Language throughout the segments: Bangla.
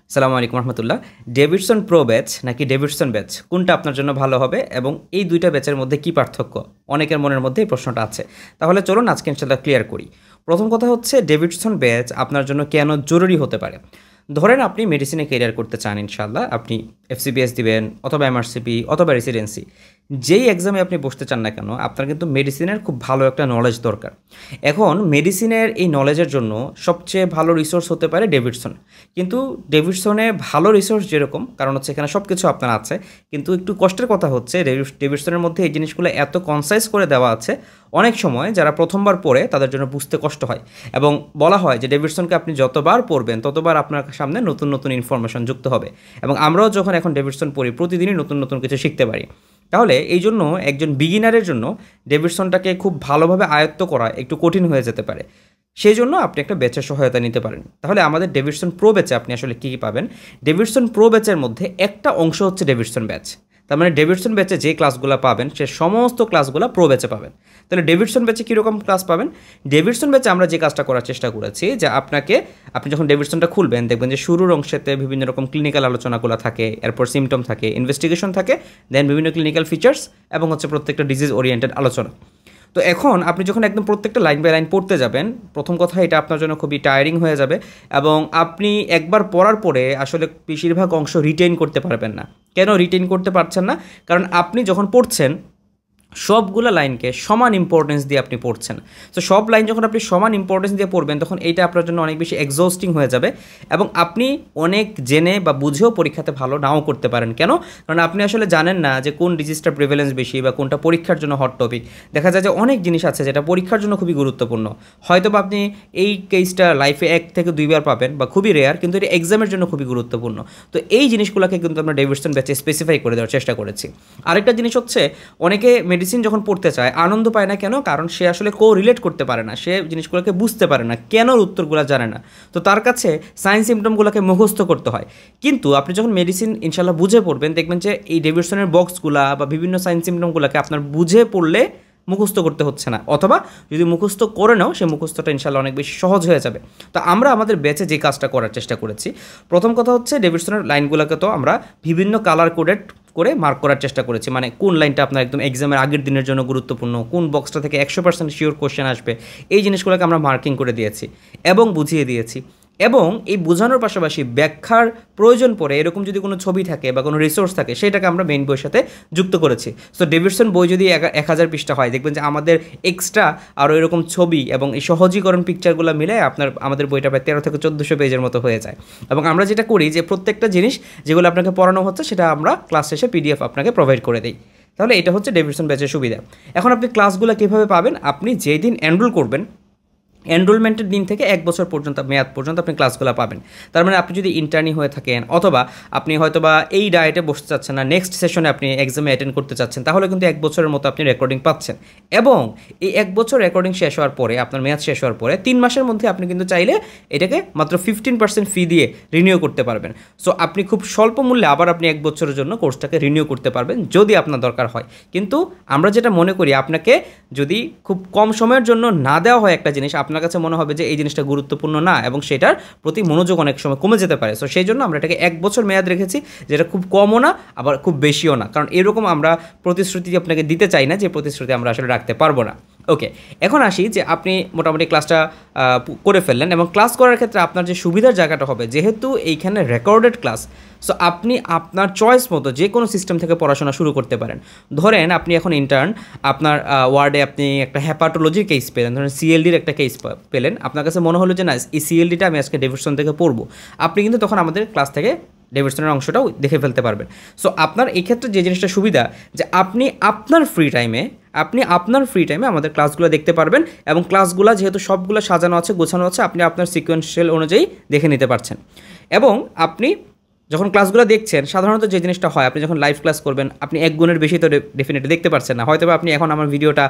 সালামু আলাইকুম রহমতুল্লাহ। ডেভিডসন প্রো ব্যাচ নাকি ডেভিডসন ব্যাচ কোনটা আপনার জন্য ভালো হবে এবং এই দুইটা ব্যাচের মধ্যে কি পার্থক্য, অনেকের মনের মধ্যে এই প্রশ্নটা আছে। তাহলে চলুন আজকে ইনশাআল্লাহ ক্লিয়ার করি। প্রথম কথা হচ্ছে ডেভিডসন ব্যাচ আপনার জন্য কেন জরুরি হতে পারে। ধরেন আপনি মেডিসিনে ক্যারিয়ার করতে চান, ইনশাআল্লাহ আপনি এফসিবিএস দিবেন অথবা এমআরসিপি অথবা রেসিডেন্সি, যেই এক্সামে আপনি বসতে চান না কেন আপনার কিন্তু মেডিসিনের খুব ভালো একটা নলেজ দরকার। এখন মেডিসিনের এই নলেজের জন্য সবচেয়ে ভালো রিসোর্স হতে পারে ডেভিডসন। কিন্তু ডেভিডসনে ভালো রিসোর্স যেরকম, কারণ হচ্ছে এখানে সব কিছু আপনার আছে, কিন্তু একটু কষ্টের কথা হচ্ছে ডেভিডসনের মধ্যে এই জিনিসগুলো এত কনসাইজ করে দেওয়া আছে, অনেক সময় যারা প্রথমবার পড়ে তাদের জন্য বুঝতে কষ্ট হয়। এবং বলা হয় যে ডেভিডসনকে আপনি যতবার পড়বেন ততবার আপনার সামনে নতুন নতুন ইনফরমেশন যুক্ত হবে। এবং আমরাও যখন এখন ডেভিডসন পড়ি প্রতিদিনই নতুন নতুন কিছু শিখতে পারি। তাহলে এই জন্য একজন বিগিনারের জন্য ডেভিডসনটাকে খুব ভালোভাবে আয়ত্ত করা একটু কঠিন হয়ে যেতে পারে। সেই জন্য আপনি একটা ব্যাচের সহায়তা নিতে পারেন। তাহলে আমাদের ডেভিডসন প্রো ব্যাচে আপনি আসলে কী কী পাবেন। ডেভিডসন প্রো ব্যাচের মধ্যে একটা অংশ হচ্ছে ডেভিডসন ব্যাচ। তার মানে ডেভিডসন ব্যাচে যে ক্লাসগুলো পাবেন সে সমস্ত ক্লাসগুলো প্রো ব্যাচে পাবেন। তাহলে ডেভিডসন ব্যাচে কীরকম ক্লাস পাবেন। ডেভিডসন ব্যাচে আমরা যে কাজটা করার চেষ্টা করেছি যে আপনি যখন ডেভিডসনটা খুলবেন দেখবেন যে শুরুর অংশেতে বিভিন্ন রকম ক্লিনিক্যাল আলোচনাগুলো থাকে, এরপর সিমটম থাকে, ইনভেস্টিগেশন থাকে, দেন বিভিন্ন ক্লিনিক্যাল ফিচার্স এবং হচ্ছে প্রত্যেকটা ডিজিজ ওরিয়েন্টেড আলোচনা। তো এখন আপনি যখন একদম প্রত্যেকটা লাইন বাই লাইন পড়তে যাবেন, প্রথম কথা এটা আপনার জন্য খুবই টায়ারিং হয়ে যাবে এবং আপনি একবার পড়ার পরে আসলে বেশিরভাগ অংশ রিটেইন করতে পারবেন না। কেন রিটেইন করতে পারছেন না? কারণ আপনি যখন পড়ছেন সবগুলো লাইনকে সমান ইম্পর্টেন্স দিয়ে আপনি পড়ছেন। তো সব লাইন যখন আপনি সমান ইম্পর্টেন্স দিয়ে পড়বেন তখন এইটা আপনার জন্য অনেক বেশি এক্সস্টিং হয়ে যাবে এবং আপনি অনেক জেনে বা বুঝেও পরীক্ষাতে ভালো নাও করতে পারেন। কেন? কারণ আপনি আসলে জানেন না যে কোন ডিজিজটার প্রিভ্যালেন্স বেশি বা কোনটা পরীক্ষার জন্য হট টপিক। দেখা যায় যে অনেক জিনিস আছে যেটা পরীক্ষার জন্য খুবই গুরুত্বপূর্ণ, হয়তো বা আপনি এই কেসটা লাইফে 1 থেকে 2 বার পাবেন বা খুবই রেয়ার, কিন্তু এটা এক্সামের জন্য খুবই গুরুত্বপূর্ণ। তো এই জিনিসগুলোকে কিন্তু আমরা ডেভিডসন ব্যাচে স্পেসিফাই করে দেওয়ার চেষ্টা করেছি। আরেকটা জিনিস হচ্ছে অনেকে মেডিসিন যখন পড়তে চায় আনন্দ পায় না। কেন? কারণ সে আসলে রিলেট করতে পারে না, সে জিনিসগুলোকে বুঝতে পারে না, কেন উত্তরগুলো জানে না। তো তার কাছে সাইন সিমটমগুলোকে মুখস্থ করতে হয়। কিন্তু আপনি যখন মেডিসিন ইনশাল্লাহ বুঝে পড়বেন দেখবেন যে এই ডেভিডসনের বক্সগুলা বা বিভিন্ন সাইন সিমটমগুলোকে আপনার বুঝে পড়লে মুখস্থ করতে হচ্ছে না, অথবা যদি মুখস্থ করে নাও সে মুখস্থটা ইনশাল্লাহ অনেক বেশি সহজ হয়ে যাবে। তো আমরা আমাদের ব্যাচে যে কাজটা করার চেষ্টা করেছি, প্রথম কথা হচ্ছে ডেভিডসনের লাইনগুলোকে তো আমরা বিভিন্ন কালার কোডেড করে মার্ক করার চেষ্টা করেছি। মানে কোন লাইনটা আপনার একদম এক্সামের আগের দিনের জন্য গুরুত্বপূর্ণ, কোন বক্সটা থেকে 100% শিওর কোশ্চেন আসবে, এই জিনিসগুলোকে আমরা মার্কিং করে দিয়েছি এবং বুঝিয়ে দিয়েছি। এবং এই বোঝানোর পাশাপাশি ব্যাখ্যার প্রয়োজন পড়ে এরকম যদি কোনো ছবি থাকে বা কোনো রিসোর্স থাকে সেটাকে আমরা মেইন বইয়ের সাথে যুক্ত করেছি। সো ডেভিডসন বই যদি 1000 পৃষ্ঠা হয় দেখবেন যে আমাদের এক্সট্রা আরও এরকম ছবি এবং এই সহজীকরণ পিকচারগুলো মিলে আমাদের বইটা প্রায় 13 থেকে 1400 পেজের মতো হয়ে যায়। এবং আমরা যেটা করি যে প্রত্যেকটা জিনিস যেগুলো আপনাকে পড়ানো হচ্ছে সেটা আমরা ক্লাস শেষে PDF আপনাকে প্রোভাইড করে দিই। তাহলে এটা হচ্ছে ডেভিডসন ব্যাচের সুবিধা। এখন আপনি ক্লাসগুলো কীভাবে পাবেন? আপনি যেই দিন এনরোল করবেন এনরোলমেন্টের দিন থেকে 1 বছর পর্যন্ত মেয়াদ পর্যন্ত আপনি ক্লাসগুলো পাবেন। তার মানে আপনি যদি ইন্টার্নি হয়ে থাকেন অথবা আপনি হয়তোবা এই ডায়েটে বসতে চাচ্ছেন না, নেক্সট সেশনে আপনি এক্সামে অ্যাটেন্ড করতে চাচ্ছেন, তাহলে কিন্তু 1 বছরের মতো আপনি রেকর্ডিং পাচ্ছেন। এবং এই 1 বছর রেকর্ডিং শেষ হওয়ার পরে, আপনার মেয়াদ শেষ হওয়ার পরে 3 মাসের মধ্যে আপনি কিন্তু চাইলে এটাকে মাত্র 15% ফি দিয়ে রিনিউ করতে পারবেন। সো আপনি খুব স্বল্প মূল্যে আবার আপনি 1 বছরের জন্য কোর্সটাকে রিনিউ করতে পারবেন যদি আপনার দরকার হয়। কিন্তু আমরা যেটা মনে করি, আপনাকে যদি খুব কম সময়ের জন্য না দেওয়া হয় একটা জিনিস, আপনার কাছে মনে হবে যে এই জিনিসটা গুরুত্বপূর্ণ না এবং সেটার প্রতি মনোযোগ অনেক সময় কমে যেতে পারে। সো সেই জন্য আমরা এটাকে 1 বছর মেয়াদ রেখেছি, যেটা খুব কমও না আবার খুব বেশিও না। কারণ এরকম আমরা প্রতিশ্রুতি আপনাকে দিতে চাই না যে প্রতিশ্রুতি আমরা আসলে রাখতে পারবো না। ওকে, এখন আসি যে আপনি মোটামুটি ক্লাসটা করে ফেললেন এবং ক্লাস করার ক্ষেত্রে আপনার যে সুবিধার জায়গাটা হবে, যেহেতু এইখানে রেকর্ডেড ক্লাস, সো আপনি আপনার চয়েস মতো যে কোনো সিস্টেম থেকে পড়াশোনা শুরু করতে পারেন। ধরেন আপনি এখন ইন্টার্ন, আপনার ওয়ার্ডে আপনি একটা হ্যাপাটোলজির কেস পেলেন, ধরেন CLDর একটা কেস পেলেন, আপনার কাছে মনে হলো যে না এই CLDটা আমি আজকে ডেভিডসন থেকে পড়বো, আপনি কিন্তু তখন আমাদের ক্লাস থেকে ডেভিডসনের অংশটাও দেখে ফেলতে পারবেন। সো আপনার এই ক্ষেত্রে যে জিনিসটা সুবিধা যে আপনি আপনার ফ্রি টাইমে আমাদের ক্লাসগুলো দেখতে পারবেন এবং ক্লাসগুলো যেহেতু সবগুলো সাজানো আছে, গোছানো আছে, আপনি আপনার সিকোয়েন্সিয়াল অনুযায়ী দেখে নিতে পারছেন। এবং আপনি যখন ক্লাসগুলো দেখছেন সাধারণত যে জিনিসটা হয়, আপনি যখন লাইভ ক্লাস করবেন আপনি 1 গুণের বেশি তো ডেফিনেটলি দেখতে পারছেন না, হয়তো আপনি এখন আমার ভিডিওটা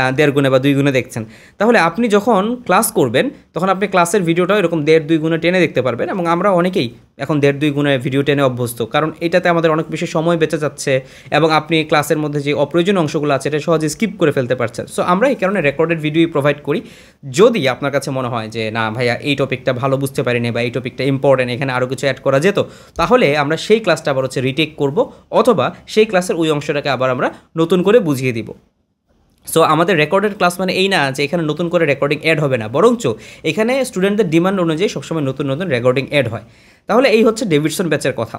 1.5 গুণে বা 2 গুণে দেখছেন। তাহলে আপনি যখন ক্লাস করবেন তখন আপনি ক্লাসের ভিডিওটাও এরকম 1.5-2 গুণে টেনে দেখতে পারবেন। এবং আমরা অনেকেই এখন 1.5-2 গুণে ভিডিও টেনে অভ্যস্ত, কারণ এটাতে আমাদের অনেক বেশি সময় বেঁচে যাচ্ছে এবং আপনি ক্লাসের মধ্যে যে অপ্রয়োজনীয় অংশগুলো আছে এটা সহজে স্কিপ করে ফেলতে পারছেন। সো আমরা এই কারণে রেকর্ডেড ভিডিওই প্রোভাইড করি। যদি আপনার কাছে মনে হয় যে না ভাইয়া এই টপিকটা ভালো বুঝতে পারিনি বা এই টপিকটা ইম্পর্টেন্ট, এখানে আরও কিছু অ্যাড করা যেত, তাহলে আমরা সেই ক্লাসটা আবার রিটেক করব, অথবা সেই ক্লাসের ওই অংশটাকে আবার আমরা নতুন করে বুঝিয়ে দিব। সো আমাদের রেকর্ডেড ক্লাস মানে এই না যে এখানে নতুন করে রেকর্ডিং অ্যাড হবে না, বরঞ্চ এখানে স্টুডেন্টদের ডিমান্ড অনুযায়ী সবসময় নতুন নতুন রেকর্ডিং অ্যাড হয়। তাহলে এই হচ্ছে ডেভিডসন ব্যাচের কথা।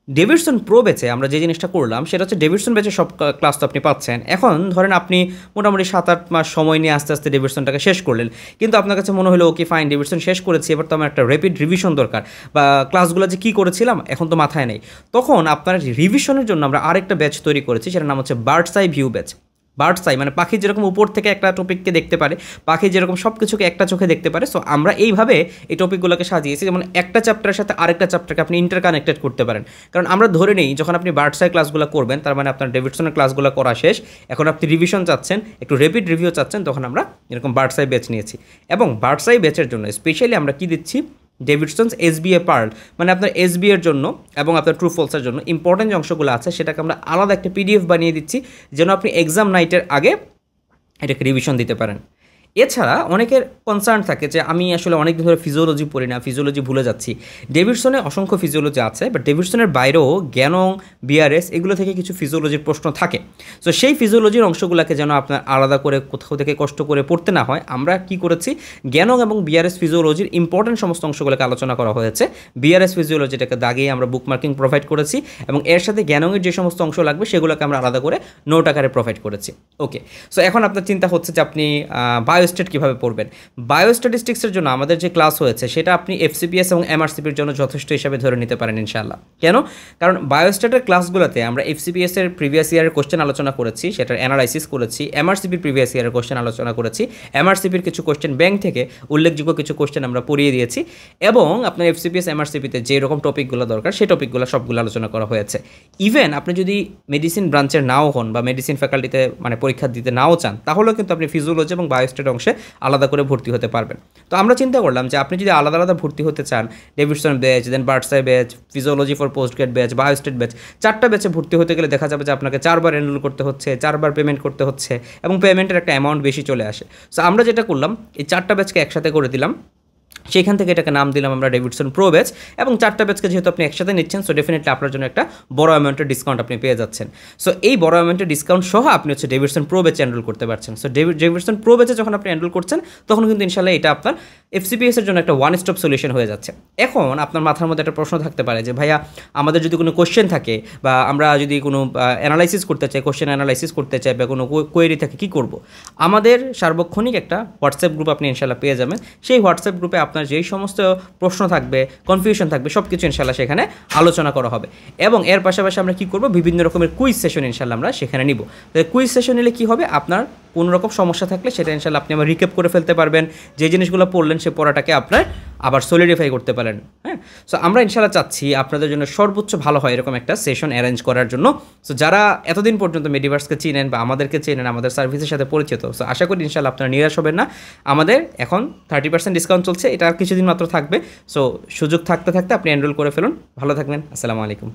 ডেভিডসন প্রো ব্যাচে আমরা যে জিনিসটা করলাম সেটা হচ্ছে ডেভিডসন ব্যাচের সব ক্লাস তো আপনি পাচ্ছেন। এখন ধরেন আপনি মোটামুটি 7-8 মাস সময় নিয়ে আস্তে আস্তে ডেভিডসনটাকে শেষ করলেন, কিন্তু আপনার কাছে মনে হলো ওকে ফাইন ডেভিডসন শেষ করেছি, এবার তো আমার একটা র্যাপিড রিভিশন দরকার, বা ক্লাসগুলো যে কী করেছিলাম এখন তো মাথায় নেই। তখন আপনার রিভিশনের জন্য আমরা আরেকটা ব্যাচ তৈরি করেছি, সেটার নাম হচ্ছে birds eye view batch. Birds I মানে পাখি যেরকম উপর থেকে একটা টপিককে দেখতে পারে, পাখি যেরকম সব কিছুকে একটা চোখে দেখতে পারে, সো আমরা এইভাবে এই টপিকগুলোকে সাজিয়েছি যেমন একটা চ্যাপ্টারের সাথে আরেকটা চ্যাপ্টারকে আপনি ইন্টারকানেক্টেড করতে পারেন। কারণ আমরা ধরে নেই যখন আপনি বার্ডস আই ক্লাসগুলো করবেন তার মানে আপনার ডেভিডসনের ক্লাসগুলো করা শেষ, এখন আপনি রিভিশন চাচ্ছেন, একটু র্যাপিড রিভিউ চাচ্ছেন, তখন আমরা এরকম বার্ডস আই ব্যাচ নিয়েছি। এবং বার্ডস আই ব্যাচের জন্য স্পেশালি আমরা কি দিচ্ছি, ডেভিডসনস এসবিএ পার্ল, মানে আপনার এসবিএ এর জন্য এবং আপনার ট্রু ফলসের জন্য ইম্পর্টেন্ট যে অংশগুলো আছে সেটাকে আমরা আলাদা একটা পিডিএফ বানিয়ে দিচ্ছি, যেন আপনি এক্সাম নাইটের আগে এটাকে রিভিশন দিতে পারেন। এছাড়া অনেকের কনসার্ন থাকে যে আমি আসলে অনেক দিন ধরে ফিজিওলজি পড়ি না, ফিজিওলজি ভুলে যাচ্ছি। ডেভিডসনে অসংখ্য ফিজিওলজি আছে, বাট ডেভিডসনের বাইরেও জ্ঞানং, বিআরএস এগুলো থেকে কিছু ফিজিওলজির প্রশ্ন থাকে। সো সেই ফিজিওলজির অংশগুলোকে যেন আপনার আলাদা করে কোথাও থেকে কষ্ট করে পড়তে না হয়, আমরা কি করেছি, জ্ঞানং এবং বিআরএস ফিজিওলজির ইম্পর্টেন্ট সমস্ত অংশগুলোকে আলোচনা করা হয়েছে। বিআরএস ফিজিওলজিটাকে দাগিয়ে আমরা বুকমার্কিং প্রোভাইড করেছি, এবং এর সাথে জ্ঞানংয়ের যে সমস্ত অংশ লাগবে সেগুলোকে আমরা আলাদা করে নোট আকারে প্রোভাইড করেছি। ওকে, সো এখন আপনার চিন্তা হচ্ছে যে আপনি বায়োস্টেট কীভাবে পড়বেন। বায়োস্ট্যাটিস্টিক্সের জন্য আমাদের যে ক্লাস হয়েছে সেটা আপনি এফসিপিএস এবং এমআরসিপির জন্য যথেষ্ট হিসাবে ধরে নিতে পারেন ইনশাআল্লাহ। কেন? কারণ বায়োস্ট্যাটের ক্লাসগুলোতে আমরা এফসিপিএস এর প্রিভিয়াস ইয়ারের কোশ্চেন আলোচনা করেছি, সেটার অ্যানালাইসিস করেছি, এমআরসিপির প্রিভিয়াস ইয়ারের কোশ্চেন আলোচনা করেছি, এমআরসিপির কিছু কোশ্চেন ব্যাংক থেকে উল্লেখযোগ্য কিছু কোশ্চেন আমরা পড়িয়ে দিয়েছি, এবং আপনার এফসিপিএস এমআরসিপিতে যে রকম টপিকগুলো দরকার সেই টপিকগুলো সবগুলো আলোচনা করা হয়েছে। ইভেন আপনি যদি মেডিসিন ব্রাঞ্চের নাও হন বা মেডিসিন ফ্যাকাল্টিতে মানে পরীক্ষা দিতে নাও চান, তাহলেও কিন্তু আপনি ফিজিওলজি এবং বায়োস্ট্যাট অংশে আলাদা করে ভর্তি হতে পারবেন। তো আমরা চিন্তা করলাম যে আপনি যদি আলাদা আলাদা ভর্তি হতে চান, Davidson batch, then bird's eye batch, physiology for post grad batch, biostat batch, 4টা ব্যাচে ভর্তি হতে গেলে দেখা যাবে যে আপনাকে 4বার এনরোল করতে হচ্ছে, 4বার পেমেন্ট করতে হচ্ছে, এবং পেমেন্টের একটা অ্যামাউন্ট বেশি চলে আসে। সো আমরা যেটা করলাম, এই 4টা ব্যাচকে একসাথে করে দিলাম, সেইখান থেকে এটাকে নাম দিলাম আমরা ডেভিডসন প্রো ব্যাচ, এবং 4টা ব্যাচকে যেহেতু আপনি একসাথে নিচ্ছেন, সো ডেফিনেটলি আপনার জন্য একটা বড় অ্যামাউন্টের ডিসকাউন্ট আপনি পেয়ে যাচ্ছেন। সো এই বড় অ্যামাউন্টের ডিসকাউন্ট সহ আপনি হচ্ছে ডেভিডসন প্রো ব্যাচে এনরোল করতে পারছেন। সো ডেভিডসন প্রো ব্যাচে যখন আপনি এনরোল করছেন তখন কিন্তু ইনশাআল্লাহ এটা আপনার এফসিপিএস এর জন্য একটা ওয়ান স্টপ সলিউশন হয়ে যাচ্ছে। এখন আপনার মাথার মধ্যে একটা প্রশ্ন থাকতে পারে যে ভাইয়া আমাদের যদি কোনো কোশ্চেন থাকে বা আমরা যদি কোনো অ্যানালাইসিস করতে চাই, কোশ্চেন অ্যানালাইসিস করতে চাই বা কোনো কোয়েরি থাকে, কী করব? আমাদের সার্বক্ষণিক একটা হোয়াটসঅ্যাপ গ্রুপ আপনি ইনশাআল্লাহ পেয়ে যাবেন। সেই হোয়াটসঅ্যাপ গ্রুপে আপনার যেই সমস্ত প্রশ্ন থাকবে, কনফিউশন থাকবে, সব কিছু ইনশাআল্লাহ সেখানে আলোচনা করা হবে। এবং এর পাশাপাশি আমরা কী করব, বিভিন্ন রকমের কুইজ সেশন ইনশাআল্লাহ আমরা সেখানে নিব। কুইজ সেশন নিলে কী হবে, আপনার কোনো রকম সমস্যা থাকলে সেটা ইনশাআল্লাহ আপনি আবার রিক্যাপ করে ফেলতে পারবেন, যে জিনিসগুলো পড়লেন সে পড়াটাকে আপনার আবার সলিডিফাই করতে পারেন। হ্যাঁ, সো আমরা ইনশাআল্লাহ চাচ্ছি আপনাদের জন্য সর্বোচ্চ ভালো হয় এরকম একটা সেশন অ্যারেঞ্জ করার জন্য। সো যারা এতদিন পর্যন্ত মেডিভার্সকে চিনেন বা আমাদেরকে চেনেন, আমাদের সার্ভিসের সাথে পরিচিত, সো আশা করি ইনশাআল্লাহ আপনারা নিরাশ হবেন না। আমাদের এখন 30% ডিসকাউন্ট চলছে, এটা আর কিছুদিন মাত্র থাকবে। সো সুযোগ থাকতে থাকতে আপনি এনরোল করে ফেলুন। ভালো থাকবেন। আসসালামু আলাইকুম।